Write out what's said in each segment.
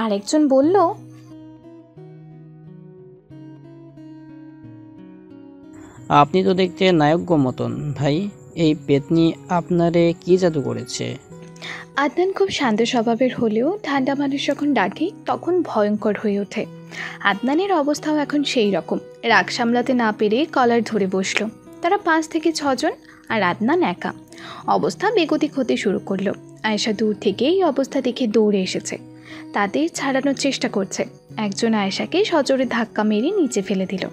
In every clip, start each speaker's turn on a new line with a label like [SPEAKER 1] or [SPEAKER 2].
[SPEAKER 1] আরেকজন বলল,
[SPEAKER 2] আপনি তো দেখতে নায়ক মতন ভাই, এই পেতনি আপনারে কি জাদু করেছে?
[SPEAKER 1] আদনান খুব শান্ত স্বভাবের হলেও ঠান্ডা মানুষ যখন ডাকে তখন ভয়ঙ্কর হয়ে ওঠে। আদনানের অবস্থাও এখন সেই রকম। রাগ সামলাতে না পেরে কলার ধরে বসলো। তারা 5 থেকে 6 জন, আর আদনান একা। অবস্থা বেগতিক হতে শুরু করলো। আয়েশা দূর থেকে এই অবস্থা দেখে দৌড়ে এসেছে, তাদের ছাড়ানোর চেষ্টা করছে। একজন আয়েশাকে সজোরে ধাক্কা মেরে নিচে ফেলে দিল।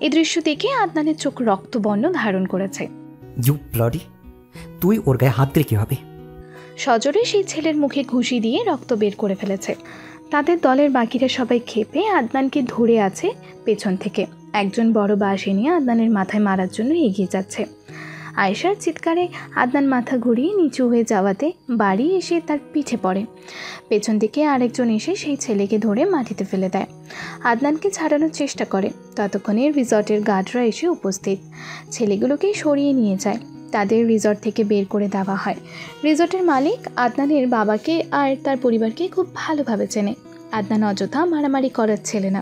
[SPEAKER 1] এই দৃশ্য দেখে আদনানের চোখ রক্তবর্ণ ধারণ করেছে।
[SPEAKER 3] ইউ ব্লাডি, তুই ওর গায়ে হাত দিলে কিভাবে?
[SPEAKER 1] সজোরে সেই ছেলের মুখে ঘুষি দিয়ে রক্ত বের করে ফেলেছে। তাদের দলের বাকিরা সবাই ক্ষেপে আদনানকে ধরে আছে পেছন থেকে। একজন বড় বাঁশি নিয়ে আদনানের মাথায় মারার জন্য এগিয়ে যাচ্ছে। আয়েশার চিৎকারে আদনান মাথা ঘুরিয়ে নিচু হয়ে যাওয়াতে বাড়ি এসে তার পিঠে পড়ে। পেছন দিকে আরেকজন এসে সেই ছেলেকে ধরে মাটিতে ফেলে দেয়। আদনানকে ছাড়ানোর চেষ্টা করে, ততক্ষণে রিসর্টের গার্ডরা এসে উপস্থিত। ছেলেগুলোকে সরিয়ে নিয়ে যায়। তাদের রিসর্ট থেকে বের করে দেওয়া হয়। রিসর্টের মালিক আদনানের বাবাকে আর তার পরিবারকে খুব ভালোভাবে চেনে। আদনান অযথা মারামারি করার ছেলে না,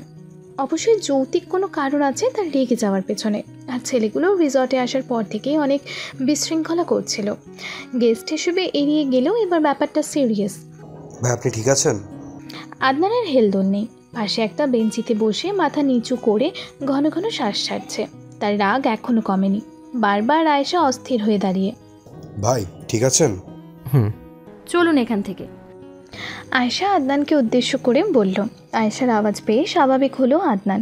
[SPEAKER 1] অবশ্যই যৌক্তিক কোনো কারণ আছে তার রেগে যাওয়ার পেছনে। আর ছেলেগুলো রিসর্টে আসার পর থেকেই অনেক বিশৃঙ্খলা করছিল। গেস্ট হিসেবে এড়িয়ে গেলেও এবার ব্যাপারটা সিরিয়াস।
[SPEAKER 4] ভাই আপনি ঠিক আছেন?
[SPEAKER 1] আদনানের হেলদোল নেই। পাশে একটা বেঞ্চিতে বসে মাথা নিচু করে ঘন ঘন শ্বাস ছাড়ছে। তার রাগ এখনো কমেনি। বারবার আয়েশা অস্থির হয়ে দাঁড়িয়ে,
[SPEAKER 4] ভাই ঠিক আছেন?
[SPEAKER 5] চলুন এখান থেকে।
[SPEAKER 1] আয়েশা আদনানকে উদ্দেশ্য করে বলল। আয়েশার আওয়াজ পেয়ে স্বাভাবিক হলো আদনান।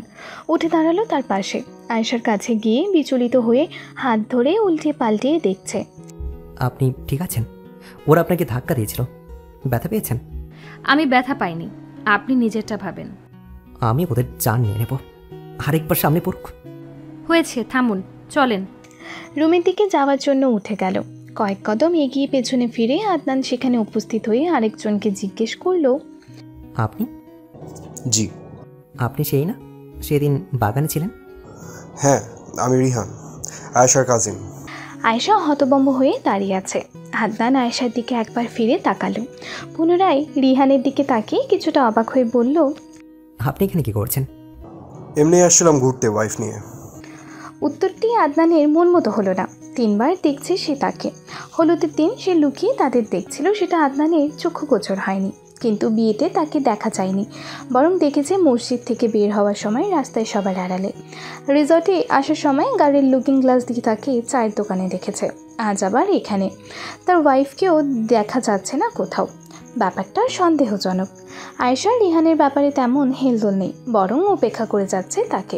[SPEAKER 1] উঠে দাঁড়ালো তার পাশে। আয়েশার কাছে গিয়ে বিচলিত হয়ে হাত ধরে উল্টে পাল্টিয়ে দেখছে।
[SPEAKER 3] আপনি ঠিক আছেন? ওরা আপনাকে ধাক্কা দিয়েছিল, ব্যথা পেয়েছেন?
[SPEAKER 5] আমি ব্যথা পাইনি, আপনি নিজেরটা ভাবেন।
[SPEAKER 3] আমি ওদের জান নিয়ে নেব, আরেকবার সামনে পড়ুক।
[SPEAKER 5] হয়েছে, থামুন, চলেন।
[SPEAKER 1] রুমের দিকে যাওয়ার জন্য উঠে গেল। কয়েক কদম এগিয়ে পেছনে ফিরে আদনান সেখানে উপস্থিত হয়ে আরেকজনকে জিজ্ঞেস করলো,
[SPEAKER 3] আপনি?
[SPEAKER 4] জি।
[SPEAKER 3] আপনি সেই না সেদিন বাগানে ছিলেন?
[SPEAKER 4] হ্যাঁ, আমি রিহান, আয়েশার কাজিন।
[SPEAKER 1] আয়েশা হতভম্ব হয়ে দাঁড়িয়ে আছে। আদনান আয়েশার দিকে একবার ফিরে তাকালো। পুনরায় রিহানের দিকে তাকিয়ে কিছুটা অবাক হয়ে বলল,
[SPEAKER 3] আপনি এখানে কি করছেন?
[SPEAKER 4] এমনি আসছিলাম ঘুরতে ওয়াইফ নিয়ে।
[SPEAKER 1] উত্তরটি আদনানের মন মতো হলো না। 3 বার দেখছে সে তাকে। হলুদের দিন সে লুকিয়ে তাদের দেখছিল, সেটা আদনানের চক্ষু গোচর হয়নি। কিন্তু বিয়েতে তাকে দেখা যায়নি, বরং দেখেছে মসজিদ থেকে বের হওয়ার সময় রাস্তায় সবার আড়ালে। রিসর্টে আসার সময় গাড়ির লুকিং গ্লাস দিয়ে তাকে চায়ের দোকানে দেখেছে। আজ আবার এখানে। তার ওয়াইফকেও দেখা যাচ্ছে না কোথাও। ব্যাপারটা সন্দেহজনক। আয়েশা রিহানের ব্যাপারে তেমন হেলদোল নেই, বরং উপেক্ষা করে যাচ্ছে তাকে।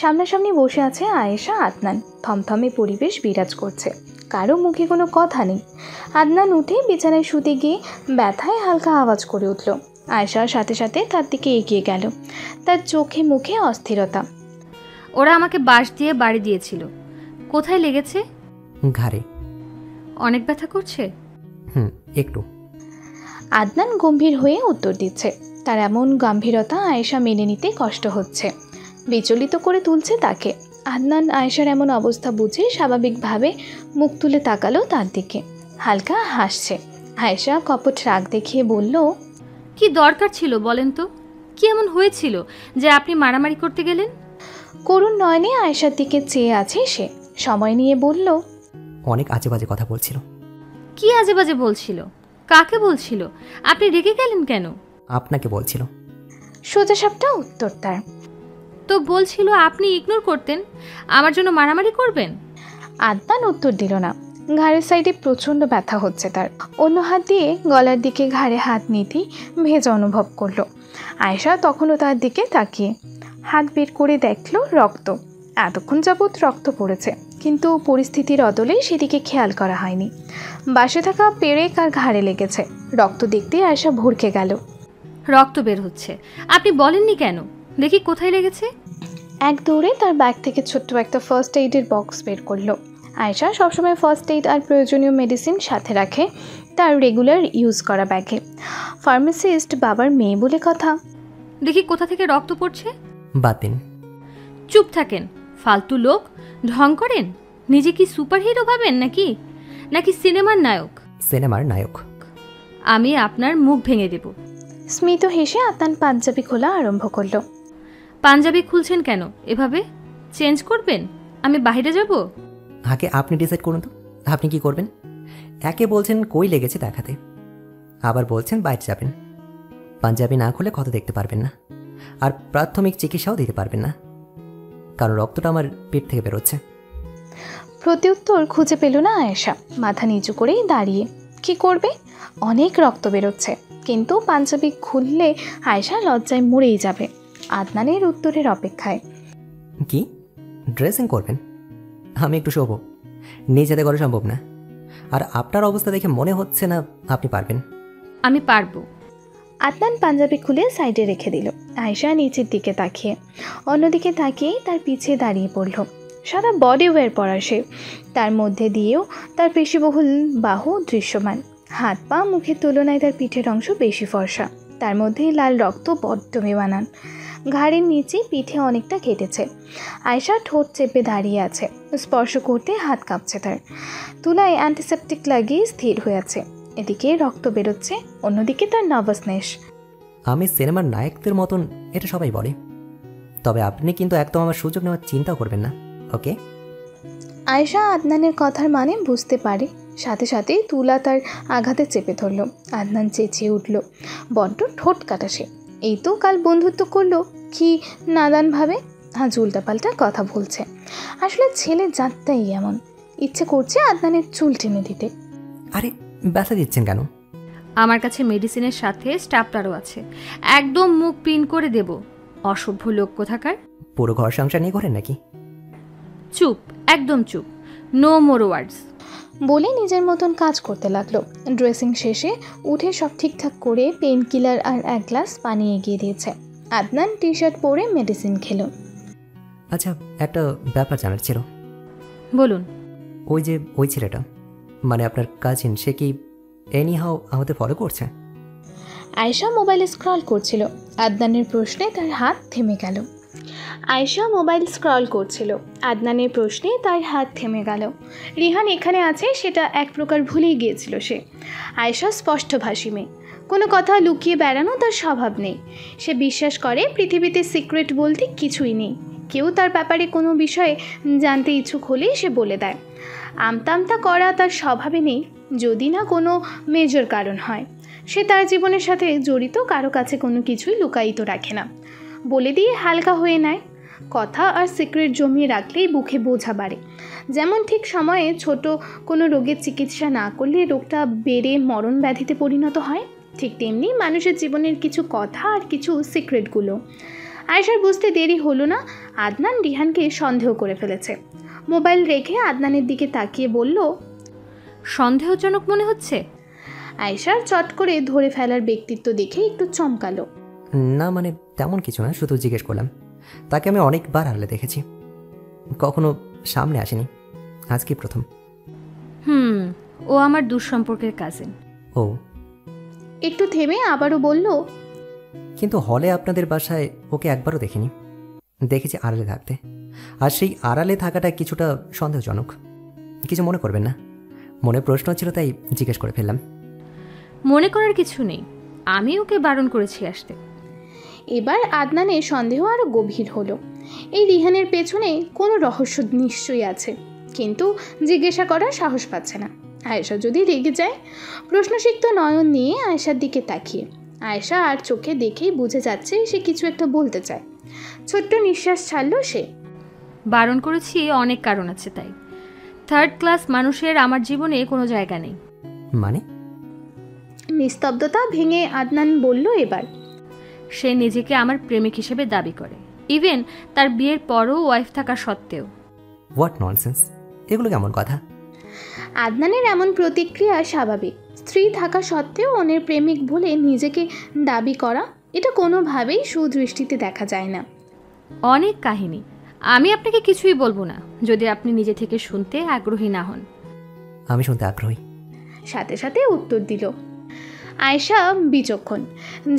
[SPEAKER 1] সামনাসামনি বসে আছে আয়েশা আদনান। থমথমে পরিবেশ বিরাজ করছে, কারো মুখে কোনো কথা নেই। আদনান উঠে বিছানায় শুতে গিয়ে ব্যথায় হালকা আওয়াজ করে উঠল। আয়েশার সাথে সাথে তার দিকে এগিয়ে গেল। তার চোখে মুখে অস্থিরতা।
[SPEAKER 5] ওরা আমাকে বাঁশ দিয়ে বাড়ি দিয়েছিল। কোথায় লেগেছে?
[SPEAKER 3] ঘাড়ে।
[SPEAKER 5] অনেক ব্যথা করছে?
[SPEAKER 3] একটু।
[SPEAKER 1] আদনান গম্ভীর হয়ে উত্তর দিচ্ছে। তার এমন গম্ভীরতা আয়েশা মেনে নিতে কষ্ট হচ্ছে, বিচলিত করে তুলছে তাকে। আদনান আয়েশার এমন অবস্থা বুঝে স্বাভাবিকভাবে মুখ তুলে তাকালো তার দিকে, হালকা হাসছে। আয়েশা কপট রাগ দেখিয়ে বলল,
[SPEAKER 5] কি দরকার ছিল বলেন তো? কি এমন হয়েছিল যে আপনি মারামারি করতে গেলেন?
[SPEAKER 1] করুণ নয়নে আয়েশার দিকে চেয়ে আছে সে। সময় নিয়ে বলল,
[SPEAKER 3] অনেক আজে বাজে কথা বলছিল।
[SPEAKER 5] কি আজে বাজে বলছিল? কাকে বলছিল? আপনি রেগে গেলেন কেন?
[SPEAKER 3] আপনাকে বলছিল।
[SPEAKER 1] সোজাসাপটা উত্তর তার।
[SPEAKER 5] তো বলছিল আপনি ইগনোর করতেন, আমার জন্য মারামারি করবেন?
[SPEAKER 1] আদনান উত্তর দিল না। ঘাড়ের সাইডে প্রচণ্ড ব্যথা হচ্ছে তার। অন্য হাত দিয়ে গলার দিকে ঘাড়ে হাত নিতেই ভেজা অনুভব করলো। আয়েশা তখনও তার দিকে তাকিয়ে হাত বের করে দেখলো রক্ত। এতক্ষণ যাবৎ রক্ত পড়েছে, কিন্তু পরিস্থিতির অদলে সেদিকে খেয়াল করা হয়নি। বাসে থাকা পেরেক আর ঘাড়ে লেগেছে। রক্ত দেখতে আয়েশা ভরকে গেল।
[SPEAKER 5] রক্ত বের হচ্ছে, আপনি বলেননি কেন? দেখি কোথায় লেগেছে।
[SPEAKER 1] এক দৌড়ে তার ব্যাগ থেকে ছোট্ট একটা ফার্স্ট এইডের বক্স বের করলো। আয়েশা সবসময় ফার্স্ট এইড আর প্রয়োজনীয় মেডিসিন সাথে রাখে তার রেগুলার ইউজ করা ব্যাগে। ফার্মাসিস্ট বাবার মেয়ে বলে কথা।
[SPEAKER 5] দেখি কোথা থেকে রক্ত পড়ছে।
[SPEAKER 3] বাদ দিন।
[SPEAKER 5] চুপ থাকেন, ফালতু লোক। ঢং করেন? নিজে কি সুপার হিরো ভাবেন নাকি? নাকি সিনেমার নায়ক?
[SPEAKER 3] সিনেমার নায়ক।
[SPEAKER 5] আমি আপনার মুখ ভেঙে দেব।
[SPEAKER 1] স্মিত হেসে আদনান পাঞ্জাবি খোলা আরম্ভ করলো।
[SPEAKER 5] পাঞ্জাবি খুলছেন কেন এভাবে? চেঞ্জ করবেন? আমি বাইরে যাব?
[SPEAKER 3] আগে আপনি ডিসাইড করুন তো আপনি কি করবেন। একে বলছেন কই লেগেছে দেখাতে, আবার বলছেন বাইরে যাবেন। পাঞ্জাবি না খুলে ক্ষত দেখতে পারবেন না, আর প্রাথমিক চিকিৎসাও দিতে পারবেন না, কারণ রক্তটা আমার পেট থেকে বেরোচ্ছে।
[SPEAKER 1] প্রত্যুত্তর খুঁজে পেল না আয়েশা। মাথা নিচু করেই দাঁড়িয়ে। কি করবে? অনেক রক্ত বেরোচ্ছে, কিন্তু পাঞ্জাবি খুললে আয়েশা লজ্জায় মরেই যাবে। আদনানের উত্তরের অপেক্ষায়।
[SPEAKER 3] কি ড্রেসিং করবেন? আমি একটু শোবো, নিজ হাতে করা সম্ভব না, আর আপনার অবস্থা দেখে মনে হচ্ছে না আপনি পারবেন।
[SPEAKER 5] আমি পারবো।
[SPEAKER 1] আদনান পাঞ্জাবি খুলে সাইডে রেখে দিল। আয়েশা নিচের দিকে তাকিয়ে, অন্যদিকে তাকিয়েই তার পিছে দাঁড়িয়ে পড়ল। সারা বডি ওয়্যার পরা সে, তার মধ্যে দিয়েও তার পেশিবহুল বাহু দৃশ্যমান। হাত পা মুখের তুলনায় তার পিঠের অংশ বেশি ফর্সা, তার মধ্যে লাল রক্ত বড্ড বেমানান। ঘাড়ের নিচে পিঠে অনেকটা কেটেছে। আয়েশা ঠোঁট চেপে দাঁড়িয়ে আছে, স্পর্শ করতে হাত কাঁপছে তার। তুলায় অ্যান্টিসেপটিক লাগিয়ে স্থির হয়ে আছে। এদিকে রক্ত বেরোচ্ছে, অন্যদিকে তার নার্ভাসনেস।
[SPEAKER 3] আমি সিনেমার নায়কদের মতন, এটা সবাই বলে, তবে আপনি কিন্তু একদম আমার সুযোগ নেওয়ার চিন্তাও করবেন না, ওকে?
[SPEAKER 1] আয়েশা আদনানের কথার মানে বুঝতে পারে, সাথে সাথে তুলা তার আঘাতে চেপে ধরল। আদনান চেঁচিয়ে উঠল, বড্ড ঠোঁট কাটা সে। এই তো কাল বন্ধুত্ব করলো, কি নাদানভাবে আজ উল্টাপাল্টা কথা বলছে। আসলে ছেলে জাতটাই এমন। ইচ্ছে করছে আদনানের চুল টেনে দিতে।
[SPEAKER 3] আরে ব্যথা দিচ্ছেন কেন?
[SPEAKER 5] আমার কাছে মেডিসিনের সাথে স্টাপলারও আছে, একদম মুখ পিন করে দেব। অসভ্য লোক কোথাকার।
[SPEAKER 3] পুরো ঘর সংসার নিয়ে করেন নাকি?
[SPEAKER 5] চুপ, একদম চুপ, নো মোর ওয়ার্ডস।
[SPEAKER 1] বলে নিজের মতন কাজ করতে লাগলো। ড্রেসিং শেষে উঠে সব ঠিকঠাক করে পেন কিলার আর এক গ্লাস পানি এগিয়ে দিয়েছে। আদনান টি শার্ট পরে মেডিসিন খেলো।
[SPEAKER 3] আচ্ছা, একটা ব্যাপার জানার ছিল।
[SPEAKER 5] বলুন।
[SPEAKER 3] ওই ছেলেটা, মানে আপনার কাজিন, সে কি এনিহাও আমাদের ফলো করছে?
[SPEAKER 1] আয়েশা মোবাইল স্ক্রল করছিল। আদনানের প্রশ্নে তার হাত থেমে গেল। রিহান এখানে আছে সেটা এক প্রকার ভুলেই গিয়েছিল সে। আয়েশা স্পষ্টভাষী মেয়ে, কোনো কথা লুকিয়ে বেড়ানো তার স্বভাব নেই। সে বিশ্বাস করে পৃথিবীতে সিক্রেট বলতে কিছুই নেই। কেউ তার ব্যাপারে কোনো বিষয়ে জানতে ইচ্ছুক হলেই সে বলে দেয়। আমতা করা তার স্বভাবে নেই, যদি না কোনো মেজর কারণ হয়। সে তার জীবনের সাথে জড়িত কারো কাছে কোনো কিছুই লুকায়িত রাখে না, বলে দিয়ে হালকা হয়ে নেয়। কথা আর সিক্রেট জমিয়ে রাখলেই বুকে বোঝা বাড়ে। যেমন ঠিক সময়ে ছোট কোনো রোগের চিকিৎসা না করলে রোগটা বেড়ে মরণ ব্যাধিতে পরিণত হয়, ঠিক তেমনি মানুষের জীবনের কিছু কথা আর কিছু সিক্রেটগুলো। আয়েশার বুঝতে দেরি হলো না, আদনান রিহানকে সন্দেহ করে ফেলেছে। মোবাইল রেখে আদনানের দিকে তাকিয়ে বলল,
[SPEAKER 5] সন্দেহজনক মনে হচ্ছে?
[SPEAKER 1] আয়েশার চট করে ধরে ফেলার ব্যক্তিত্ব দেখে একটু চমকালো।
[SPEAKER 3] না মানে তেমন কিছু না, শুধু জিজ্ঞেস করলাম। তাকে আমি অনেকবার আড়ালে দেখেছি, কখনো সামনে আসেনি, আজকে প্রথম।
[SPEAKER 5] ও আমার দুঃসম্পর্কের কাজিন।
[SPEAKER 3] ও।
[SPEAKER 1] একটু থেমে আবারও বলল,
[SPEAKER 3] কিন্তু হলে আপনাদের বাসায় ওকে একবারও দেখিনি, দেখেছি আড়ালে থাকতে, আর সেই আড়ালে থাকাটা কিছুটা সন্দেহজনক। কিছু মনে করবেন না, মনে প্রশ্ন ছিল তাই জিজ্ঞেস করে ফেললাম।
[SPEAKER 5] মনে করার কিছু নেই, আমি ওকে বারণ করেছি আসতে।
[SPEAKER 1] এবার আদনানের সন্দেহ আরও গভীর হলো। এই রিহানের পেছনে কোনো রহস্য নিশ্চয়ই আছে, কিন্তু জিজ্ঞাসা করার সাহস পাচ্ছে না। আয়েশা যদি রেগে যায়। প্রশ্নসিক্ত নয়ন নিয়ে আয়েশার দিকে তাকিয়ে। আয়েশা আর চোখে দেখেই বুঝে যাচ্ছে সে কিছু একটা বলতে চায়। ছোট্ট নিঃশ্বাস ছাড়ল সে।
[SPEAKER 5] বারণ করেছি অনেক কারণ আছে, তাই। থার্ড ক্লাস মানুষের আমার জীবনে কোনো জায়গা নেই।
[SPEAKER 3] মানে?
[SPEAKER 1] নিস্তব্ধতা ভেঙে আদনান বলল এবার।
[SPEAKER 5] সে নিজেকে আমার প্রেমিক হিসেবে দাবি করে, ইভেন তার বিয়ের পরও ওয়াইফ থাকা সত্ত্বেও।
[SPEAKER 3] হোয়াট ননসেন্স, এগুলো কেমন কথা?
[SPEAKER 1] আদনানের এমন প্রতিক্রিয়া স্বাভাবিক। স্ত্রী থাকা সত্ত্বেও অন্যের প্রেমিক বলে নিজেকে দাবি করা, এটা কোনোভাবেই সুদৃষ্টিতে দেখা যায় না।
[SPEAKER 5] অনেক কাহিনী, আমি আপনাকে কিছুই বলবো না যদি আপনি নিজে থেকে শুনতে আগ্রহী না হন।
[SPEAKER 3] আমি শুনতে আগ্রহী।
[SPEAKER 1] সাথে সাথে উত্তর দিল। আয়েশা বিচক্ষণ।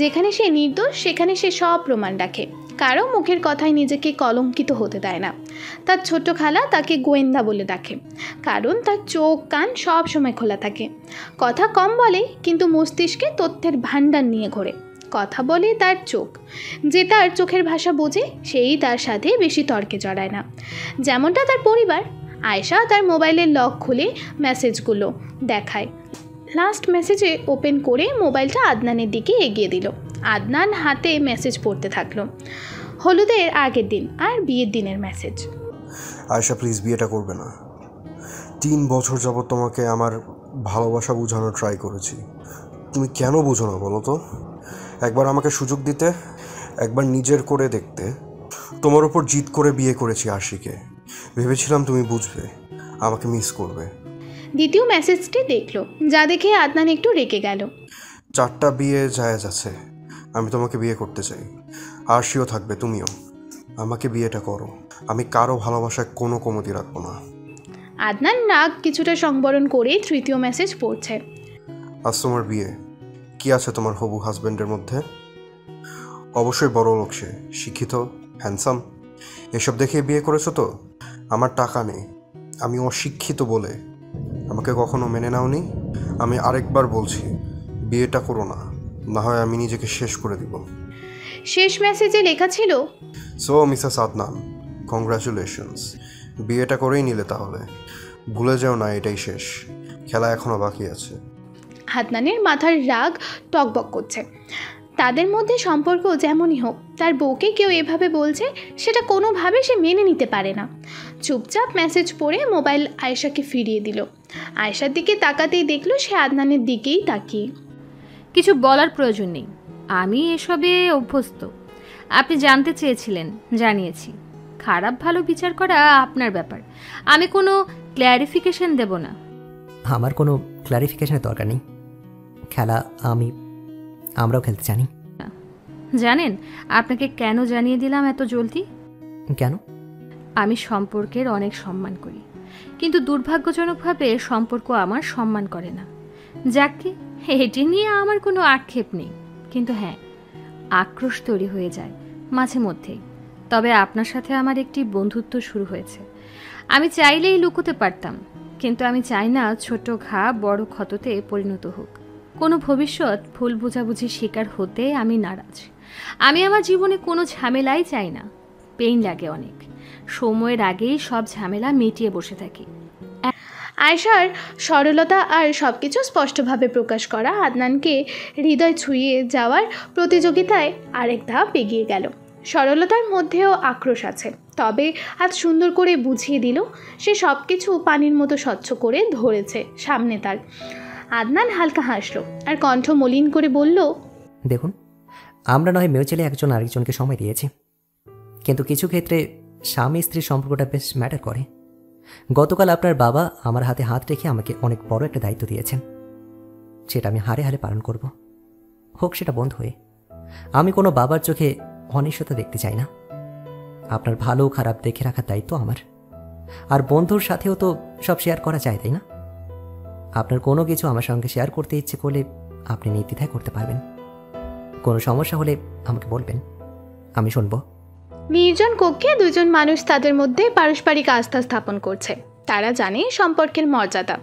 [SPEAKER 1] যেখানে সে নির্দোষ সেখানে সে সব প্রমাণ রাখে, কারো মুখের কথায় নিজেকে কলঙ্কিত হতে দেয় না। তার ছোট খালা তাকে গোয়েন্দা বলে ডাকে, কারণ তার চোখ কান সব সময় খোলা থাকে। কথা কম বলে, কিন্তু মস্তিষ্কে তথ্যের ভাণ্ডার নিয়ে ঘোরে। কথা বলে তার চোখ। যে তার চোখের ভাষা বোঝে সেই তার সাথে বেশি তর্কে জড়ায় না। যেমনটা তার পরিবার। আয়েশা তার মোবাইলের লক খুলে মেসেজগুলো দেখায়। লাস্ট মেসেজে ওপেন করে মোবাইলটা আদনানের দিকে এগিয়ে দিল। আদনান হাতে মেসেজ পড়তে থাকলো। হলুদের আগের দিন আর বিয়ের দিনের মেসেজ।
[SPEAKER 4] আয়েশা প্লিজ বিয়েটা করবে না। 3 বছর যাবত তোমাকে আমার ভালোবাসা বোঝানোর ট্রাই করেছি, তুমি কেন বুঝো না বলো তো? একবার আমাকে সুযোগ দিতে, একবার নিজের করে দেখতে। তোমার উপর জিদ করে বিয়ে করেছি আশিকে, ভেবেছিলাম তুমি বুঝবে, আমাকে মিস করবে।
[SPEAKER 1] দ্বিতীয় মেসেজটি দেখলো, যা দেখে আদনান একটু রেগে গেল।
[SPEAKER 4] 4টা বিয়ে জায়েজ আছে, আমি তোমাকে বিয়ে করতে চাই, আরশিও থাকবে, তুমিও। আমাকে বিয়েটা করো, আমি কারো ভালোবাসায় কোনো কমতি রাখবো না।
[SPEAKER 1] আদনান রাগ কিছুটা সংবরণ করে তৃতীয় মেসেজ পড়ছে।
[SPEAKER 4] আজ তোমার বিয়ে, কি আছে তোমার হবু হাজব্যান্ডের মধ্যে? অবশ্যই বড় লোক, সে শিক্ষিত, হ্যান্ডসাম, এসব দেখে বিয়ে করেছো তো? আমার টাকা নেই, আমি অশিক্ষিত বলে আমাকে কখনো মেনে নাওনি। আমি আরেকবার বলছি, বিয়েটা করো না, না হয় আমি নিজেকে শেষ করে দিব।
[SPEAKER 1] শেষ মেসেজে লেখা ছিল,
[SPEAKER 4] সো মিসেস আদনান, কংগ্রাচুলেশনস, বিয়েটা করেই নিলে তাহলে। ভুলে যেও না এটাই শেষ, খেলা এখনও বাকি আছে।
[SPEAKER 1] আদনানের মাথার রাগ টকবক করছে। তাদের মধ্যে সম্পর্ক যেমনই হোক, তার বউকে কেউ এভাবে বলছে সেটা কোনোভাবে সে মেনে নিতে পারে না। চুপচাপ মেসেজ পড়ে মোবাইল আয়েশাকে ফিরিয়ে দিল। আয়েশার দিকে তাকাতেই দেখলো সে আদনানের দিকেই তাকিয়ে।
[SPEAKER 5] কিছু বলার প্রয়োজন নেই, আমি এসবে অভ্যস্ত। আপনি জানতে চেয়েছিলেন, জানিয়েছি। খারাপ ভালো বিচার করা আপনার ব্যাপার, আমি কোনো ক্ল্যারিফিকেশন দেব না।
[SPEAKER 3] আমার কোনো ক্লারিফিকেশনের দরকার নেই। খেলা আমরাও খেলতে জানি।
[SPEAKER 5] জানেন আপনাকে কেন জানিয়ে দিলাম এত জলদি?
[SPEAKER 3] কেন?
[SPEAKER 5] আমি সম্পর্কের অনেক সম্মান করি, কিন্তু দুর্ভাগ্যজনকভাবে সম্পর্ক আমার সম্মান করে না। যাকে এটি নিয়ে আমার কোনো আক্ষেপ নেই, কিন্তু হ্যাঁ, আক্রোশ তৈরি হয়ে যায় মাঝে মধ্যেই। তবে আপনার সাথে আমার একটি বন্ধুত্ব শুরু হয়েছে, আমি চাইলেই লুকোতে পারতাম, কিন্তু আমি চাই না ছোট ঘা বড় ক্ষততে পরিণত হোক। কোনো ভবিষ্যৎ ভুল বোঝাবুঝির শিকার হতে আমি নারাজ। আমি আমার জীবনে কোনো ঝামেলাই চাই না। পেইন লাগে অনেক, সময়ের আগেই সব ঝামেলা মিটিয়ে বসে থাকি।
[SPEAKER 1] আয়েশার সরলতা আর সব কিছু স্পষ্টভাবে প্রকাশ করা আদনানকে হৃদয় ছুঁয়ে যাওয়ার প্রতিযোগিতায় আরেক ধাপ এগিয়ে গেল। সরলতার মধ্যেও আক্রোশ আছে, তবে আজ সুন্দর করে বুঝিয়ে দিল সে সব কিছু পানির মতো স্বচ্ছ করে ধরেছে সামনে তার। আদনান হালকা হাসলো আর কণ্ঠ মলিন করে বলল,
[SPEAKER 3] দেখুন, আমরা নয় মিউচুয়ালি একজন আরেকজনকে সময় দিয়েছি, কিন্তু কিছু ক্ষেত্রে স্বামী স্ত্রীর সম্পর্কটা বেশ ম্যাটার করে। গতকাল আপনার বাবা আমার হাতে হাত রেখে আমাকে অনেক বড় একটা দায়িত্ব দিয়েছেন, সেটা আমি হারে হারে পালন করব, হোক সেটা বন্ধ হয়ে। আমি কোনো বাবার চোখে অনিশ্চয়তা দেখতে চাই না। আপনার ভালো খারাপ দেখে রাখার দায়িত্ব আমার, আর বন্ধুর সাথেও তো সব শেয়ার করা যায়, তাই না? আপনার কোনো কিছু আমার সঙ্গে শেয়ার করতে ইচ্ছে করলে আপনি নির্দ্বিধায় করতে পারবেন। কোনো সমস্যা হলে আমাকে বলবেন, আমি শুনবো।
[SPEAKER 1] নির্জন কক্ষে দুজন মানুষ তাদের মধ্যে পারস্পরিক আস্থা স্থাপন করছে। তারা জানে সম্পর্কের মর্যাদা,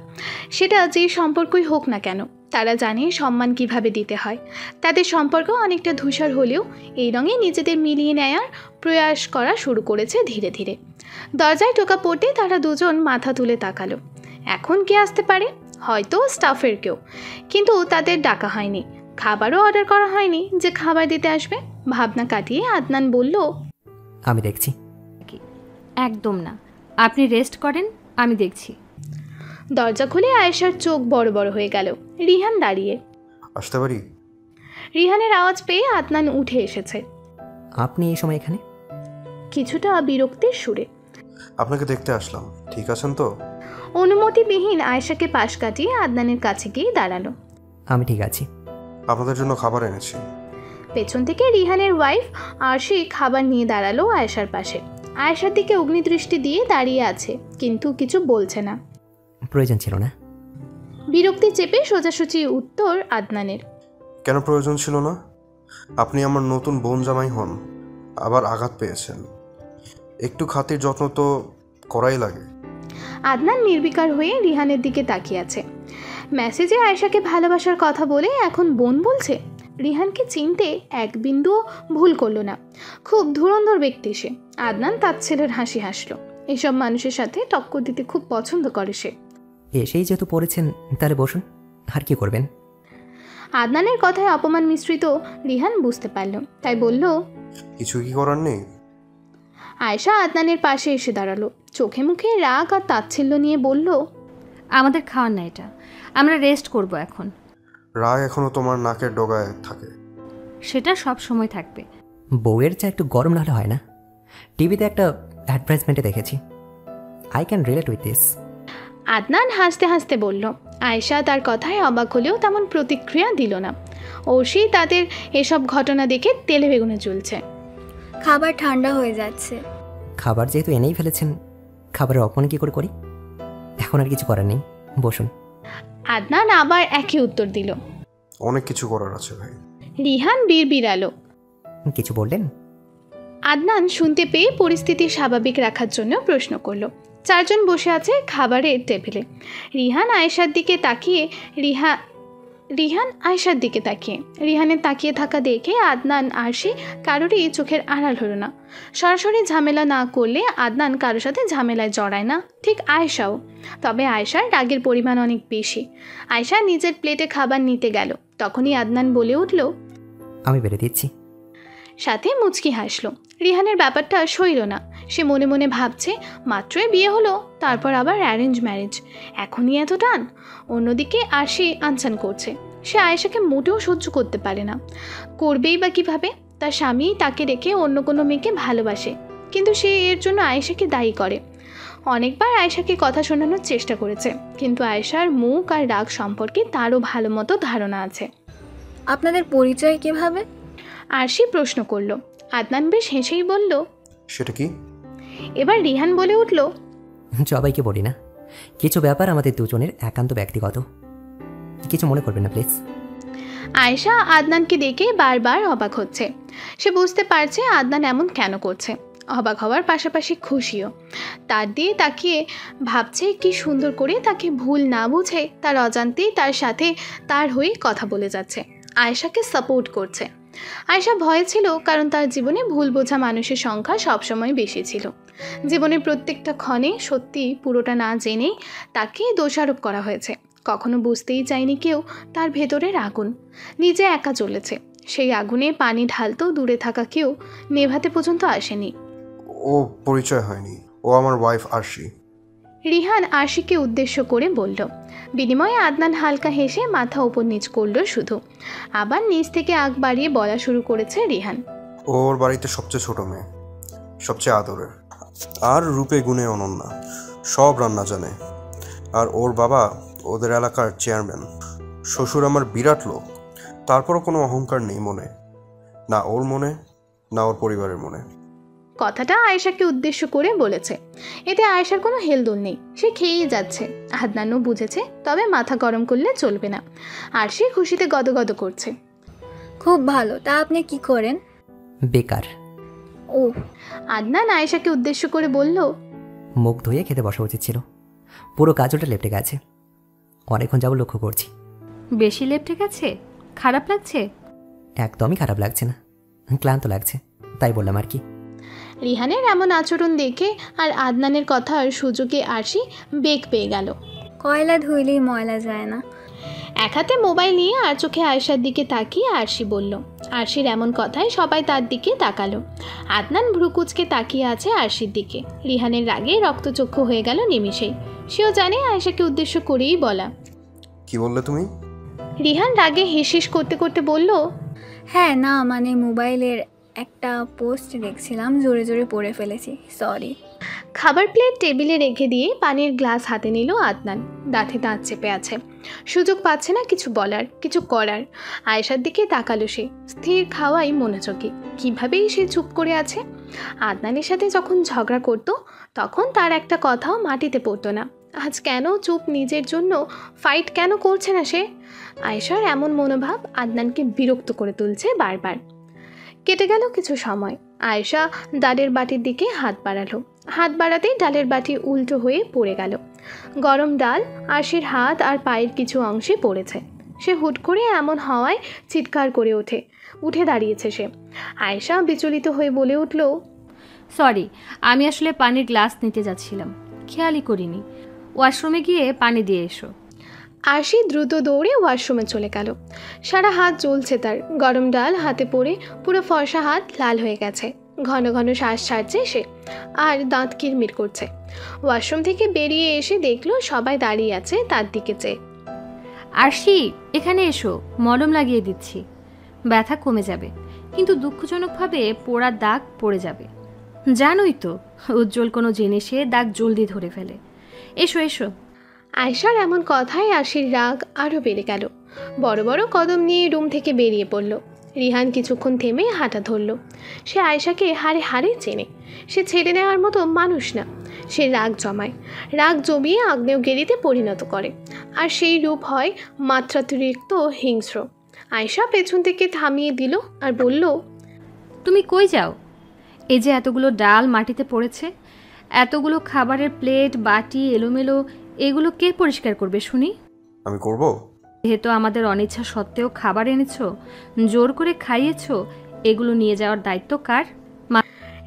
[SPEAKER 1] সেটা যে সম্পর্কই হোক না কেন। তারা জানে সম্মান কিভাবে দিতে হয়। তাদের সম্পর্ক অনেকটা ধূসর হলেও এই রঙে নিজেদের মিলিয়ে নেয়ার প্রয়াস করা শুরু করেছে ধীরে ধীরে। দরজায় টোকা পড়তে তারা দুজন মাথা তুলে তাকালো। এখন কে আসতে পারে? হয়তো স্টাফের কেউ, কিন্তু তাদের ডাকা হয়নি, খাবারও অর্ডার করা হয়নি যে খাবার দিতে আসবে। ভাবনা কাটিয়ে আদনান বলল,
[SPEAKER 3] আমি দেখছি।
[SPEAKER 5] একদম না, আপনি রেস্ট করেন, আমি দেখছি।
[SPEAKER 1] দরজা খুলে আয়েশার চোখ বড় বড় হয়ে গেল। রিহান দাঁড়িয়ে।
[SPEAKER 4] আসতে পারি?
[SPEAKER 1] রিহানের আওয়াজ পেয়ে আদনান উঠে এসেছে,
[SPEAKER 3] আপনি এই সময় এখানে?
[SPEAKER 1] কিছুটা বিরক্তির সুরে।
[SPEAKER 4] আপনাকে দেখতে আসলাম, ঠিক আছেন তো?
[SPEAKER 1] অনুমতিবিহীন আয়েশাকে পাশ কাটিয়ে আদনানের কাছে গিয়ে দাঁড়ালো।
[SPEAKER 3] আমি ঠিক আছি।
[SPEAKER 4] আপনাদের জন্য খাবার এনেছি।
[SPEAKER 1] পেছন থেকে রিহানের ওয়াইফ আরশি খাবার নিয়ে দাঁড়ালো আয়েশার পাশে। আয়েশার দিকে অগ্নিদৃষ্টি দিয়ে দাঁড়িয়ে আছে, কিন্তু কিছু বলছে না।
[SPEAKER 3] প্রয়োজন ছিল না।
[SPEAKER 1] বিরক্তি চেপে সোজাসুজি উত্তর আদনানের।
[SPEAKER 4] কেন প্রয়োজন ছিল না? আপনি আমার নতুন বোন জামাই হন, আবার আঘাত পেয়েছেন, একটু খাতির যত্ন তো করাই লাগে।
[SPEAKER 1] আদনান নির্বিকার হয়ে রিহানের দিকে তাকিয়ে আছে। মেসেজে আয়েশাকে ভালোবাসার কথা বলে এখন বোন বলছে। রিহানকে চিনতে এক বিন্দুও ভুল করলো না। খুব ধুরন্ধর ব্যক্তি সে। আদনান তার ছেলের হাসি হাসলো। এসব মানুষের সাথে টক্কর দিতে খুব পছন্দ করে সে।
[SPEAKER 3] এসেই যেহেতু পড়েছেন তাহলে বসুন, আর কি করবেন?
[SPEAKER 1] আদনানের কথায় অপমান মিশ্রিত রিহান বুঝতে পারল, তাই বলল,
[SPEAKER 4] কিছু কি করার নেই?
[SPEAKER 1] আয়েশা আদনানের পাশে এসে দাঁড়ালো, চোখে মুখে রাগ আর তাচ্ছিল্য নিয়ে বলল,
[SPEAKER 5] আমাদের খাওয়ার না এটা, আমরা রেস্ট করব এখন।
[SPEAKER 4] রাগ এখনো তোমার নাকের ডগায় থাকে।
[SPEAKER 5] সেটা সব সময় থাকবে।
[SPEAKER 3] বউয়ের চা একটু গরম না হলে হয় না? টিভিতে একটা অ্যাডভার্টাইজমেন্টে দেখেছি। I can relate with this.
[SPEAKER 1] Adnan হাসতে হাসতে বলল। আয়েশা তার কথায় অবাক হলেও তেমন প্রতিক্রিয়া দিল না। অর্ষি তাদের এসব ঘটনা দেখে তেলে বেগুনে জ্বলছে।
[SPEAKER 6] খাবার ঠান্ডা হয়ে যাচ্ছে।
[SPEAKER 3] খাবার যেহেতু এনেই ফেলেছেন, খাবারের অপমান কী করে করি? এখন আর কিছু করার নেই, বসুন।
[SPEAKER 1] আদনান আবার একই উত্তর দিল।
[SPEAKER 4] অনেক কিছু করার আছে ভাই।
[SPEAKER 1] রিহান বিড়বিড়ালো।
[SPEAKER 3] কিছু বললেন?
[SPEAKER 1] আদনান শুনতে পেয়ে পরিস্থিতি স্বাভাবিক রাখার জন্য প্রশ্ন করলো। চারজন বসে আছে খাবারের টেবিলে। রিহান আয়েশার দিকে তাকিয়ে রিহানের তাকিয়ে থাকা দেখে আদনান আরশি কারোরই চোখের আড়াল হলো না। সরাসরি ঝামেলা না করলে আদনান কারোর সাথে ঝামেলায় জড়ায় না, ঠিক আয়েশাও। তবে আয়েশার রাগের পরিমাণ অনেক বেশি। আয়েশা নিজের প্লেটে খাবার নিতে গেল, তখনই আদনান বলে উঠল,
[SPEAKER 3] আমি বেড়ে দিচ্ছি।
[SPEAKER 1] সাথে মুচকি হাসলো। রিহানের ব্যাপারটা সইল না। সে মনে মনে ভাবছে, মাত্রই বিয়ে হলো, তারপর আবার অ্যারেঞ্জ ম্যারেজ, এখনই এত টান। অন্যদিকে আরশি আনচান করছে। সে আয়েশাকে মোটেও সহ্য করতে পারে না। করবেই বা কীভাবে? তার স্বামী তাকে রেখে অন্য কোনো মেয়েকে ভালোবাসে, কিন্তু সে এর জন্য আয়েশাকে দায়ী করে। অনেকবার আয়েশাকে কথা শোনানোর চেষ্টা করেছে, কিন্তু আয়েশার মুখ আর রাগ সম্পর্কে তারও ভালো মতো ধারণা আছে।
[SPEAKER 6] আপনাদের পরিচয় কিভাবে?
[SPEAKER 1] আরশি প্রশ্ন করল। আদনান বেশ হেসেই বলল,
[SPEAKER 4] সেটা কি?
[SPEAKER 1] এবার রিহান বলে উঠল,
[SPEAKER 3] সবাইকে বলি না, কিছু ব্যাপার আমাদের দুজনের একান্ত ব্যক্তিগত, কিছু মনে করবেন না প্লিজ।
[SPEAKER 1] আয়েশা আদনানকে দেখে বারবার অবাক হচ্ছে। সে বুঝতে পারছে আদনান এমন কেন করছে। অবাক হওয়ার পাশাপাশি খুশিও। তার দিয়ে তাকিয়ে ভাবছে কি সুন্দর করে তাকে ভুল না বুঝে তার অজান্তেই তার সাথে তার হয়ে কথা বলে যাচ্ছে, আয়েশাকে সাপোর্ট করছে। আয়েশা ভয়ে ছিল, কারণ তার জীবনে ভুল বোঝা মানুষের সংখ্যা সবসময় বেশি ছিল। জীবনের প্রত্যেকটা ক্ষণে সত্যি পুরোটা না জেনেই তাকে দোষারোপ করা হয়েছে। কখনো বুঝতেই চায়নি কেউ তার ভেতরের আগুন। নিজে একা জ্বলেছে, সেই আগুনে পানি ঢালতেও দূরে থাকা কেউ নেভাতে পর্যন্ত আসেনি।
[SPEAKER 4] ও পরিচয় হয়নি, ও আমার ওয়াইফ আরশি।
[SPEAKER 1] রিহান আরশিকে উদ্দেশ্য করে বলল। বিনিময়ে আদনান হালকা হেসে মাথা উপর নিচ করল শুধু। আবার নিচ থেকে আগ বাড়িয়ে বলা শুরু করেছে রিহান।
[SPEAKER 4] ওর বাড়িতে সবচেয়ে ছোট মেয়ে, সবচেয়ে আদরের, আর রূপে গুণে অনন্যা, সব রান্না জানে। আর ওর বাবা ওদের এলাকার চেয়ারম্যান। শ্বশুর আমার বিরাট লোক, তারপরও কোনো অহংকার নেই মনে, না ওর মনে না ওর পরিবারের মনে।
[SPEAKER 1] কথাটা আয়েশাকে উদ্দেশ্য করে বলেছে। এতে আয়েশার কোনো হেলদোল নেই, সে খেয়েই যাচ্ছে। আদনানও বুঝেছে, তবে মাথা গরম করলে চলবে না। আর সে খুশিতে গদগদ করছে।
[SPEAKER 6] খুব ভালো। তা আপনি কি করেন?
[SPEAKER 3] বেকার।
[SPEAKER 6] ও,
[SPEAKER 1] আদনান আয়েশাকে উদ্দেশ্য করে বলল,
[SPEAKER 3] মুখ ধুয়ে খেতে বসা উচিত ছিল, পুরো কাজটা লেপটে গেছে। অনেকক্ষণ যাব লক্ষ্য করছি।
[SPEAKER 5] বেশি লেপটে গেছে? খারাপ লাগছে?
[SPEAKER 3] একদমই খারাপ লাগছে না, ক্লান্ত লাগছে, তাই বললাম আর কি।
[SPEAKER 1] রিহানের এমন আচরণ দেখে আর আদনানের কথার সুযোগে আরশি বেগ পেয়ে গেল।
[SPEAKER 6] কয়লা ধুইলেই ময়লা যায় না।
[SPEAKER 1] এক হাতে মোবাইল নিয়ে আর চোখে আয়েশার দিকে তাকিয়ে আরশি বলল। আরশির এমন কথায় সবাই তার দিকে তাকালো। আদনান ভ্রুকুচকে তাকিয়ে আছে আরশির দিকে। রিহানের রাগে রক্তচক্ষু হয়ে গেল নিমিষেই। সেও জানে আয়েশাকে উদ্দেশ্য করেই বলা।
[SPEAKER 4] কি বললে তুমি?
[SPEAKER 1] রিহান রাগে হিসিস করতে করতে বলল,
[SPEAKER 6] হ্যাঁ না, মানে মোবাইলের একটা পোস্ট দেখছিলাম, জোরে জোরে পড়ে ফেলেছি, সরি।
[SPEAKER 1] খাবার প্লেট টেবিলে রেখে দিয়ে পানির গ্লাস হাতে নিল আদনান। দাঁতে দাঁত চেপে আছে, সুযোগ পাচ্ছে না কিছু বলার, কিছু করার। আয়েশার দিকে তাকালো সে, স্থির খাওয়াই মনোযোগী। কীভাবেই সে চুপ করে আছে। আদনানের সাথে যখন ঝগড়া করত, তখন তার একটা কথাও মাটিতে পড়তো না। আজ কেন চুপ, নিজের জন্য ফাইট কেন করছে না সে? আয়েশার এমন মনোভাব আদনানকে বিরক্ত করে তুলছে বারবার। কেটে গেল কিছু সময়। আয়েশা ডালের বাটির দিকে হাত বাড়ালো। হাত বাড়াতেই ডালের বাটি উল্টো হয়ে পড়ে গেল। গরম ডাল আরশির হাত আর পায়ের কিছু অংশে পড়েছে। সে হুট করে এমন হওয়ায় চিৎকার করে উঠে দাঁড়িয়েছে সে। আয়েশা বিচলিত হয়ে বলে উঠল,
[SPEAKER 5] সরি, আমি আসলে পানির গ্লাস নিতে যাচ্ছিলাম, খেয়ালই করিনি। ওয়াশরুমে গিয়ে পানি দিয়ে এসো।
[SPEAKER 1] আরশি দ্রুত দৌড়ে ওয়াশরুমে চলে গেল। সারা হাত জ্বলছে তার, গরম ডাল হাতে পড়ে পুরো ফর্সা হাত লাল হয়ে গেছে। ঘন ঘন শ্বাস ছাড়ছে সে, আর দাঁত কিরমির করছে। ওয়াশরুম থেকে বেরিয়ে এসে দেখলো সবাই দাঁড়িয়ে আছে তার দিকে চেয়ে।
[SPEAKER 5] আরশি, এখানে এসো, মলম লাগিয়ে দিচ্ছি, ব্যথা কমে যাবে, কিন্তু দুঃখজনকভাবে পোড়ার দাগ পড়ে যাবে। জানোই তো, উজ্জ্বল কোনো জিনিসে দাগ জলদি ধরে ফেলে। এসো এসো।
[SPEAKER 1] আয়শার এমন কথায় আরশির রাগ আরও বেড়ে গেল। বড় বড় কদম নিয়ে রুম থেকে বেরিয়ে পড়ল। রিহান কিছুক্ষণ থেমে হাঁটা ধরল। সে আয়শাকে হাড়ে হাড়ে চেনে, সে ছেড়ে নেওয়ার মতো মানুষ না। সে রাগ জমায়, রাগ জমিয়ে আগ্নেয়গিরিতে পরিণত করে, আর সেই রূপ হয় মাত্রাতিরিক্ত হিংস্র। আয়শা পেছন থেকে থামিয়ে দিল আর বলল,
[SPEAKER 5] তুমি কই যাও? এই যে এতগুলো ডাল মাটিতে পড়েছে, এতগুলো খাবারের প্লেট বাটি এলোমেলো, এগুলো কে পরিষ্কার করবে শুনি?
[SPEAKER 4] আমি করব।
[SPEAKER 5] যেহেতু আমাদের অনিচ্ছা সত্ত্বেও খাবার এনেছো, জোর করে খাইয়েছো, এগুলো নিয়ে যাওয়ার দায়িত্ব কার?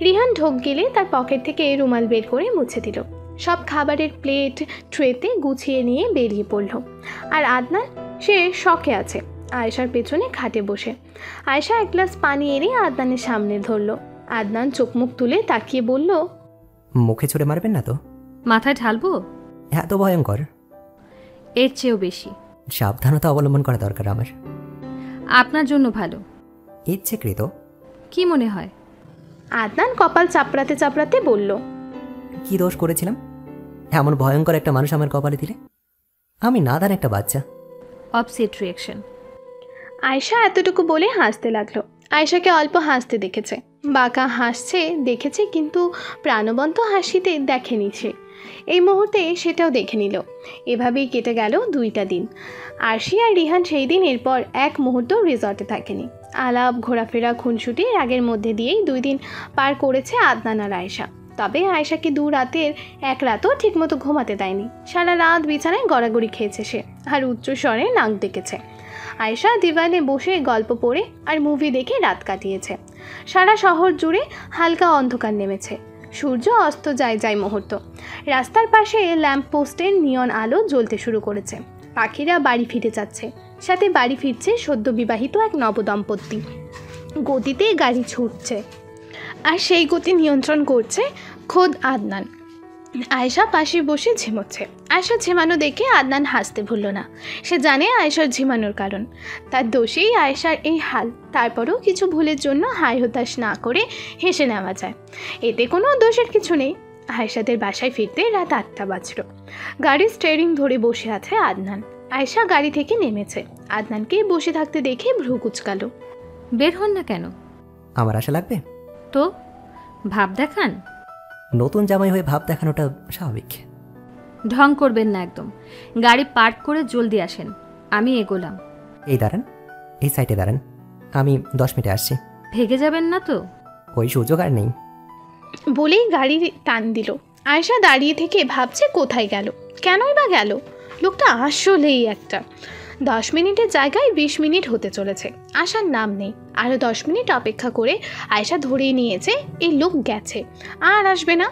[SPEAKER 1] রিহান ঢোক গেলে তার পকেট থেকে রুমাল বের করে মুছে দিল। সব খাবারের প্লেট ট্রেতে গুছিয়ে নিয়ে বেরিয়ে পড়ল। আর আদনান, সে শখে আছে আয়েশার পেছনে খাটে বসে। আয়েশা এক গ্লাস পানি এনে আদনানের সামনে ধরল। আদনান চোখ মুখ তুলে তাকিয়ে বলল,
[SPEAKER 3] মুখে ছুঁড়ে মারবেন না তো?
[SPEAKER 5] মাথায় ঢালবো?
[SPEAKER 3] এত ভয়ঙ্কর?
[SPEAKER 5] এর চেয়েও বেশি।
[SPEAKER 3] সাবধানতা অবলম্বন করা দরকার আমার।
[SPEAKER 5] আপনার জন্য ভালো।
[SPEAKER 3] ইচ্ছেকৃত?
[SPEAKER 5] কি মনে হয়?
[SPEAKER 1] আদনান কপাল চাপড়াতে চাপড়াতে বলল,
[SPEAKER 3] কি দোষ করেছিলাম এমন ভয়ঙ্কর একটা মানুষ আমার কপালে দিলে? আমি নাদান একটা বাচ্চা।
[SPEAKER 5] Upset reaction.
[SPEAKER 1] আয়েশা এতটুকু বলে হাসতে লাগলো। আয়েশাকে অল্প হাসতে দেখেছে, বাঁকা হাসছে দেখেছে, কিন্তু প্রাণবন্ত হাসিতে দেখেনি সে। এই মুহূর্তে সেটাও দেখে নিল। এভাবেই কেটে গেল 2টা দিন। আরশি আর রিহান সেই দিন এরপর এক মুহূর্ত রিসর্টে থাকেনি। আলাপ ঘোরাফেরা খুনসুটি রাগের মধ্যে দিয়েই 2 দিন পার করেছে আদনান আর আয়েশা। তবে আয়েশাকে 2 রাতের এক রাতও ঠিকমতো ঘুমাতে দেয়নি। সারা রাত বিছানায় গড়াগড়ি খেয়েছে সে, আর উচ্চ স্বরে নাক ডেকেছে। আয়েশা দিওয়ানে বসে গল্প পড়ে আর মুভি দেখে রাত কাটিয়েছে। সারা শহর জুড়ে হালকা অন্ধকার নেমেছে। সূর্য অস্ত যায় মুহূর্ত। রাস্তার পাশে ল্যাম্পপোস্টের নিয়ন আলো জ্বলতে শুরু করেছে। পাখিরা বাড়ি ফিরে যাচ্ছে, সাথে বাড়ি ফিরছে সদ্য বিবাহিত এক নবদম্পতি। গতিতে গাড়ি ছুটছে, আর সেই গতি নিয়ন্ত্রণ করছে খোদ আদনান। আয়েশা পাশে বসে ঝিমোচ্ছে। আয়েশা ঝিমানো দেখে আদনান হাসতে ভুলল না। সে জানে আয়েশার ঝিমানোর কারণ, তার দোষেই আয়েশার এই হাল। তারপরেও কিছু ভুলের জন্য হায় হতাশ না করে হেসে নেওয়া যায়, এতে কোনো দোষের কিছু নেই। আয়েশাদের বাসায় ফিরতে রাত 8টা বাজল। গাড়ির স্টিয়ারিং ধরে বসে আছে আদনান। আয়েশা গাড়ি থেকে নেমেছে। আদনানকে বসে থাকতে দেখে ভ্রু কুচকালো।
[SPEAKER 5] বের হন না কেন?
[SPEAKER 3] আমার আশা লাগবে
[SPEAKER 5] তো ভাব দেখান।
[SPEAKER 3] নতুন জামাই হয়ে ভাব দেখানোটা স্বাভাবিক।
[SPEAKER 5] ঢং করবেন না একদম। গাড়ি পার্ক করে জলদি আসেন, আমি এগোলাম।
[SPEAKER 3] এই দাঁড়ান, এই সাইডে দাঁড়ান, আমি 10 মিনিটে আসছি।
[SPEAKER 5] ভেগে যাবেন না তো?
[SPEAKER 3] ওই সুযোগ আর নেই।
[SPEAKER 1] বলেই গাড়ি টান দিল। আয়েশা দাঁড়িয়ে থেকে ভাবছে কোথায় গেল, কেনই বা গেল। লোকটা আসলেই একটা। 10 মিনিটের জায়গায় 20 মিনিট হতে চলেছে, আসার নাম নেই। আরও 10 মিনিট অপেক্ষা করে আয়েশা ধরেই নিয়েছে এই লোক গেছে, আর আসবে না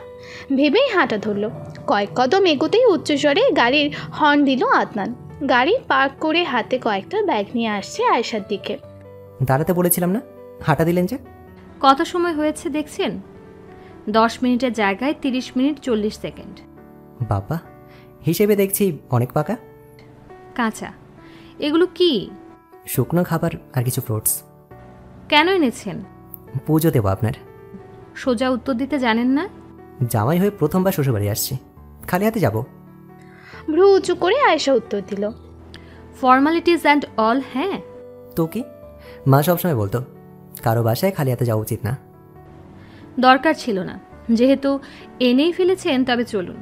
[SPEAKER 1] ভেবেই হাঁটা ধরল। কয়েক কদম এগোতেই উচ্চস্বরে গাড়ির হর্ন দিল আদনান। গাড়ি পার্ক করে হাতে কয়েকটা ব্যাগ নিয়ে আসছে আয়েশার দিকে।
[SPEAKER 3] দাঁড়াতে বলেছিলাম না, হাঁটা দিলেন যে।
[SPEAKER 5] কত সময় হয়েছে দেখছেন? 10 মিনিটের জায়গায় 30 মিনিট 40 সেকেন্ড।
[SPEAKER 3] বাবা, হিসেবে দেখছি অনেক পাকা।
[SPEAKER 5] কাঁচা। এগুলো কি?
[SPEAKER 3] শুকনো খাবার আর কিছু ফ্রুটস।
[SPEAKER 5] কেন এনেছেন?
[SPEAKER 3] পুজো দেবো আপনার।
[SPEAKER 5] সোজা উত্তর দিতে জানেন না?
[SPEAKER 3] জামাই হয়ে প্রথমবার শ্বশুরবাড়ি আসছি, খালি হাতে যাব।
[SPEAKER 1] ভ্রু উঁচু করে আয়েশা উত্তর দিল,
[SPEAKER 5] ফর্মালিটিস অ্যান্ড অল। হ্যাঁ
[SPEAKER 3] তো কি, মা সবসময় বলতো কারো বাসায় খালি হাতে যাওয়া উচিত না।
[SPEAKER 5] দরকার ছিল না, যেহেতু এনেই ফেলেছেন তবে চলুন।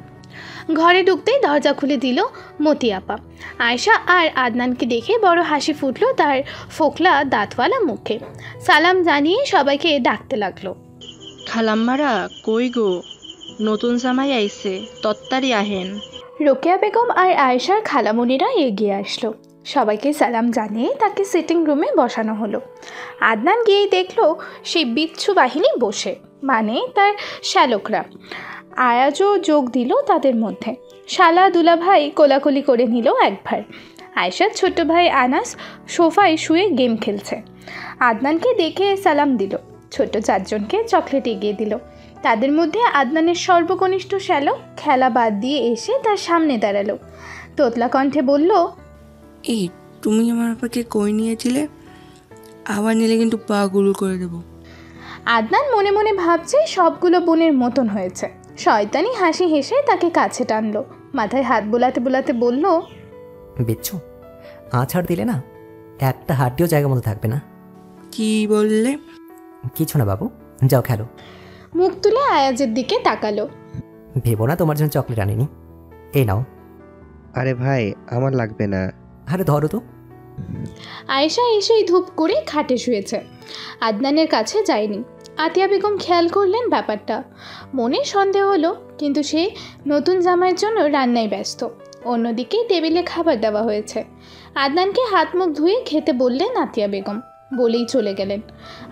[SPEAKER 1] ঘরে ঢুকতেই দরজা খুলে দিল মতি আপা। আয়েশা আর আদনানকে দেখে বড় হাসি ফুটলো তার ফোকলা দাঁতওয়ালা মুখে। সালাম জানিয়ে সবাইকে ডাকতে লাগলো।
[SPEAKER 7] খালাম্মারা কই গো, নতুন জামাই আইছে, তত্তারি আহেন।
[SPEAKER 1] রোকেয়া বেগম আর আয়েশার খালামণিরা এগিয়ে আসলো। সবাইকে সালাম জানিয়ে তাকে সিটিং রুমে বসানো হলো। আদনান গিয়েই দেখলো সেই বিচ্ছু বাহিনী বসে, মানে তার শ্যালকরা। আয়াজও যোগ দিল তাদের মধ্যে। শালা দুলাভাই কোলাকুলি করে নিল একবার। আয়েশার ছোট ভাই আনাস সোফায় শুয়ে গেম খেলছে। আদনানকে দেখে সালাম দিল, ছোট 4 জনকে চকলেট এগিয়ে দিল। তাদের মধ্যে আদনানের সর্বকনিষ্ঠ শ্যালক খেলা বাদ দিয়ে এসে তার সামনে দাঁড়ালো। তোতলা কণ্ঠে বলল,
[SPEAKER 8] এই তুমি আমার আপাকে কই নিয়েছিলে? আবার নিলে কিন্তু পা গুলো করে দেবো।
[SPEAKER 1] আদনান মনে মনে ভাবছে সবগুলো বোনের মতন হয়েছে। শয়তানি হাসি হেসে তাকে কাছে টানলো, মাথায় হাত বোলাতে বোলাতে বলল,
[SPEAKER 3] বিচ্ছু, আছাড় দিলে না একটা হাড্ডিও জায়গা মতো থাকবে না।
[SPEAKER 8] কি বললে?
[SPEAKER 3] কিছু না বাবু, যাও খেলো।
[SPEAKER 1] মুখ তুলে আয়াজের দিকে তাকালো।
[SPEAKER 3] ভেবো না তোমার জন্য চকলেট আনিনি, এই নাও।
[SPEAKER 9] আরে ভাই, আমার লাগবে না।
[SPEAKER 3] আরে ধরো তো।
[SPEAKER 1] আয়েশা এসেই ধূপ করে খাটে শুয়েছে, আদনানের কাছে যায়নি। আতিয়া বেগম খেয়াল করলেন ব্যাপারটা। মনে সন্দেহ হলো, কিন্তু সে নতুন জামাইয়ের জন্য রান্নায় ব্যস্ত। অন্যদিকে টেবিলে খাবার দেওয়া হয়েছে। আদনানকে হাত মুখ ধুয়ে খেতে বললেন আতিয়া বেগম, বলেই চলে গেলেন।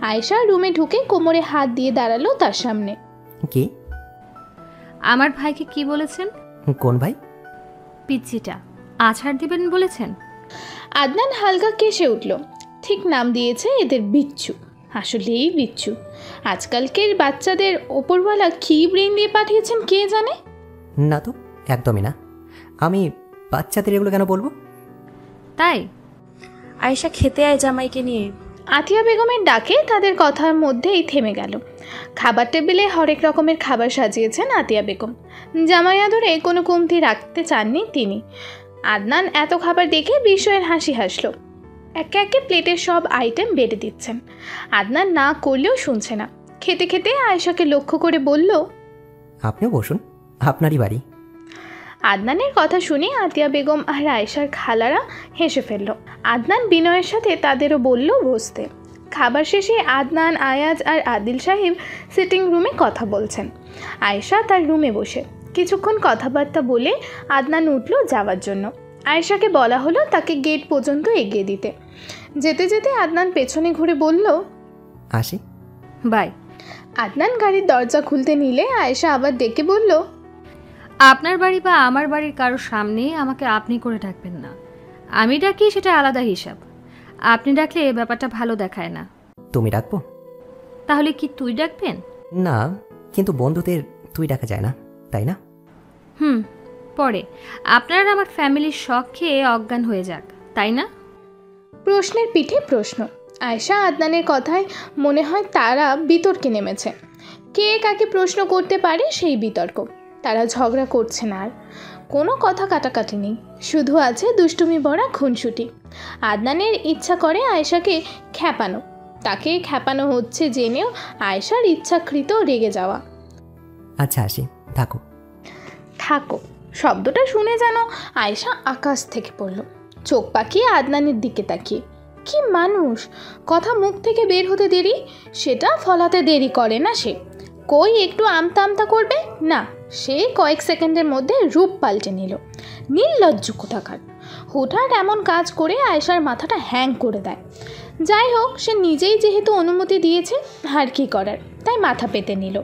[SPEAKER 1] আয়েশা রুমে ঢুকে কোমরে হাত দিয়ে দাঁড়ালো তার সামনে।
[SPEAKER 3] কি?
[SPEAKER 5] আমার ভাইকে কি বলেছেন?
[SPEAKER 3] কোন ভাই?
[SPEAKER 5] পিচ্চিটা আছাড় দিবেন বলেছেন।
[SPEAKER 1] আদনান হালকা কেসে উঠল। ঠিক নাম দিয়েছে এদের বিচ্ছু। আসলেই বিচ্ছু। আজকালকের বাচ্চাদের ওপরওয়ালা কী ব্রেন দিয়ে পাঠিয়েছেন কে জানে।
[SPEAKER 3] না তো, একদমই না। আমি বাচ্চাদের এগুলো কেন বলবো?
[SPEAKER 5] তাই
[SPEAKER 7] আয়েশা খেতে আয় জামাইকে নিয়ে।
[SPEAKER 1] আতিয়া বেগমের ডাকে তাদের কথার মধ্যেই থেমে গেল। খাবার টেবিলে হরেক রকমের খাবার সাজিয়েছেন আতিয়া বেগম। জামাই আদরে কোনো কমতি রাখতে চাননি তিনি। আদনান এত খাবার দেখে বিস্ময়ের হাসি হাসল। একে একে প্লেটের সব আইটেম বেড়ে দিচ্ছেন। আদনান না করলেও শুনছে না। খেতে খেতে আয়েশাকে লক্ষ্য করে বলল,
[SPEAKER 3] আপনিও বসুন, আপনারই বাড়ি।
[SPEAKER 1] আদনানের কথা শুনে আতিয়া বেগম আর আয়েশার খালারা হেসে ফেলল। আদনান বিনয়ের সাথে তাদেরও বলল বসতে। খাবার শেষে আদনান, আয়াজ আর আদিল সাহেব সিটিং রুমে কথা বলছেন। আয়েশা তার রুমে বসে কিছুক্ষণ কথাবার্তা বলে আদনান উঠল যাওয়ার জন্য। আয়েশাকে বলা হলো তাকে গেট পর্যন্ত এগিয়ে দিতে। যেতে যেতে আদনান পেছনে ঘুরে বলল,
[SPEAKER 3] আসি।
[SPEAKER 5] বাই।
[SPEAKER 1] আদনান গাড়ির দরজা খুলতে নিলে আয়েশা আবার ডেকে বলল,
[SPEAKER 5] আপনার বাড়ি বা আমার বাড়ির কারোর সামনে আমাকে আপনি করে ডাকবেন না। আমি ডাকি সেটা আলাদা হিসাব, আপনি ডাকলে ব্যাপারটা ভালো দেখায় না।
[SPEAKER 3] তুমি ডাকবো?
[SPEAKER 5] তাহলে কি তুই ডাকবেন?
[SPEAKER 3] না, কিন্তু বন্ধুদের তুই ডাকা যায় না, তাই না?
[SPEAKER 5] পরে আপনার আমার ফ্যামিলির শখ খেয়ে অজ্ঞান হয়ে যাক, তাই না?
[SPEAKER 1] প্রশ্নের পিঠে প্রশ্ন। আয়েশা আদনানের কথায় মনে হয় তারা বিতর্কে নেমেছে। কে কাকে প্রশ্ন করতে পারে সেই বিতর্ক। তারা ঝগড়া করছে না, আর কোনো কথা কাটাকাটি নেই, শুধু আছে দুষ্টুমি ভরা খুনসুটি। আদনানের ইচ্ছা করে আয়েশাকে খ্যাপানো। তাকে খ্যাপানো হচ্ছে জেনেও আয়েশার ইচ্ছাকৃত রেগে যাওয়া।
[SPEAKER 3] আচ্ছা আসি, থাকো।
[SPEAKER 1] থাকো শব্দটা শুনে যেন আয়েশা আকাশ থেকে পড়ল। চোখ পাকিয়ে আদনানের দিকে তাকিয়ে। কি মানুষ, কথা মুখ থেকে বের হতে দেরি, সেটা ফলাতে দেরি করে না সে। কই একটু আমতা আমতা করবে না, সে কয়েক সেকেন্ডের মধ্যে রূপ পাল্টে নিল। নির্লজ্জ কোথাকার। হুটহাট এমন কাজ করে আয়েশার মাথাটা হ্যাং করে দেয়। যাই হোক, সে নিজেই যেহেতু অনুমতি দিয়েছে, আর কি করার, তাই মাথা পেতে নিল।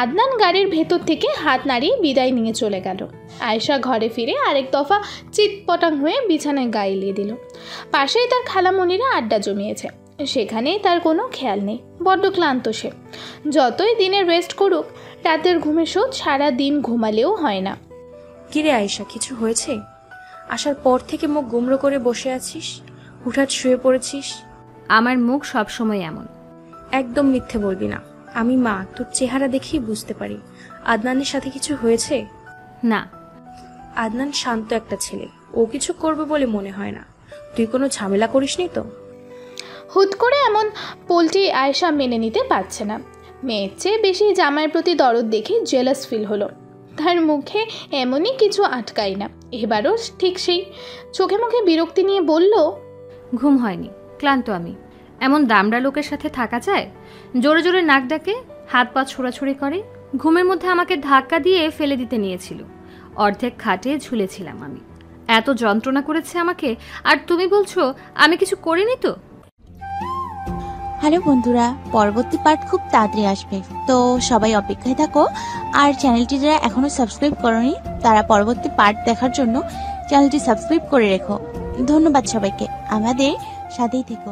[SPEAKER 1] আদনান গাড়ির ভেতর থেকে হাত নাড়িয়ে বিদায় নিয়ে চলে গেল। আয়েশা ঘরে ফিরে আরেক দফা চিৎপটাং হয়ে বিছানায় গাইলিয়ে দিল। পাশেই তার খালামণিরা আড্ডা জমিয়েছে, সেখানেই তার কোনো খেয়াল নেই। বড্ড ক্লান্ত সে। যতই দিনে রেস্ট করুক, রাতের ঘুমে শোধ সারা দিন ঘুমালেও হয় না।
[SPEAKER 7] কিরে আয়েশা, কিছু হয়েছে? আসার পর থেকে মুখ গুমড়ো করে বসে আছিস, হুটহাট শুয়ে পড়েছিস।
[SPEAKER 5] আমার মুখ সবসময় এমন।
[SPEAKER 7] একদম মিথ্যে বলবি না, আমি মা, তোর চেহারা দেখেই বুঝতে পারি। আদনানের সাথে কিছু হয়েছে?
[SPEAKER 5] না।
[SPEAKER 7] আদনান শান্ত একটা ছেলে, ও কিছু করবে বলে মনে হয় না। তুই কোনো ঝামেলা করিসনি তো?
[SPEAKER 1] হুট করে এমন পোলটি আয়েশা মেনে নিতে পারছে না। মেয়ের চেয়ে বেশি জামাইয়ের প্রতি দরদ দেখে জেলাস ফিল হলো। তার মুখে এমনই কিছু আটকাই না। এবারও ঠিক সেই চোখে মুখে বিরক্তি নিয়ে বলল,
[SPEAKER 5] ঘুম হয়নি, ক্লান্ত আমি। এমন দামড়া লোকের সাথে থাকা যায়? জোরে জোরে নাক ডাকে, হাত পা ছোড়াছুড়ি করে। ঘুমের মধ্যে আমাকে ধাক্কা দিয়ে ফেলে দিতে নিয়েছিল। অর্ধেক খাটে ঝুলেছিলাম আমি। এত যন্ত্রণা করেছে আমাকে, আর তুমি বলছো আমি কিছু করিনি তো?
[SPEAKER 10] হ্যালো বন্ধুরা, পরবর্তী পার্ট খুব তাড়াতাড়ি আসবে, তো সবাই অপেক্ষায় থাকো। আর চ্যানেলটি যারা এখনো সাবস্ক্রাইব করোনি তারা পরবর্তী পার্ট দেখার জন্য চ্যানেলটি সাবস্ক্রাইব করে রেখো। ধন্যবাদ সবাইকে, আমাদের সাথেই থেকো।